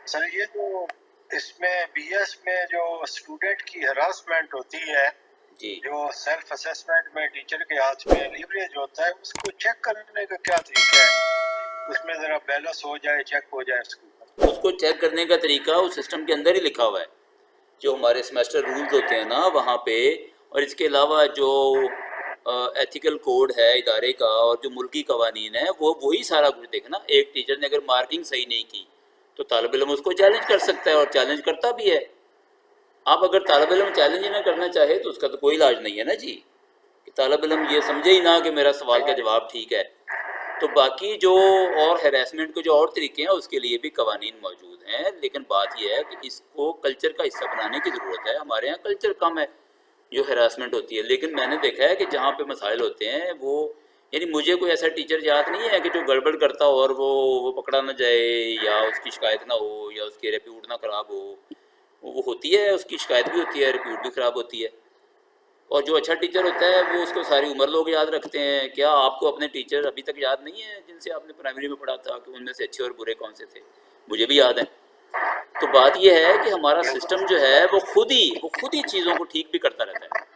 سر یہ جو اس میں بی ایس میں جو اسٹوڈنٹ کی ہراسمنٹ ہوتی ہے، جی جو سیلف اسیسمنٹ میں ٹیچر کے ہاتھ میں لیوریج ہوتا ہے، اس کو چیک کرنے کا کیا طریقہ ہے؟ اس میں ذرا بیلنس ہو جائے، چیک ہو جائے اس کو چیک کرنے کا طریقہ اس سسٹم کے اندر ہی لکھا ہوا ہے، جو ہمارے سیمیسٹر رولز ہوتے ہیں نا وہاں پہ، اور اس کے علاوہ جو ایتھیکل کوڈ ہے ادارے کا اور جو ملکی قوانین ہے وہ وہی سارا کچھ دیکھنا۔ ایک ٹیچر نے اگر مارکنگ صحیح نہیں کی تو طالب علم اس کو چیلنج کر سکتا ہے اور چیلنج کرتا بھی ہے۔ آپ اگر طالب علم چیلنج ہی نہ کرنا چاہے تو اس کا تو کوئی علاج نہیں ہے نا جی، کہ طالب علم یہ سمجھے ہی نہ کہ میرا سوال کا جواب ٹھیک ہے۔ تو باقی جو اور ہیراسمنٹ کے جو اور طریقے ہیں اس کے لیے بھی قوانین موجود ہیں، لیکن بات یہ ہے کہ اس کو کلچر کا حصہ بنانے کی ضرورت ہے۔ ہمارے یہاں کلچر کم ہے جو ہیراسمنٹ ہوتی ہے، لیکن میں نے دیکھا ہے کہ جہاں پہ مسائل ہوتے ہیں وہ، یعنی مجھے کوئی ایسا ٹیچر یاد نہیں ہے کہ جو گڑبڑ کرتا ہو اور وہ پکڑا نہ جائے یا اس کی شکایت نہ ہو یا اس کی ریپیوٹ نہ خراب ہو۔ وہ ہوتی ہے، اس کی شکایت بھی ہوتی ہے، ریپیوٹ بھی خراب ہوتی ہے۔ اور جو اچھا ٹیچر ہوتا ہے وہ اس کو ساری عمر لوگ یاد رکھتے ہیں۔ کیا آپ کو اپنے ٹیچر ابھی تک یاد نہیں ہیں جن سے آپ نے پرائمری میں پڑھا تھا کہ ان میں سے اچھے اور برے کون سے تھے؟ مجھے بھی یاد ہیں۔ تو بات یہ ہے کہ ہمارا سسٹم جو ہے وہ خود ہی چیزوں کو ٹھیک بھی کرتا رہتا ہے۔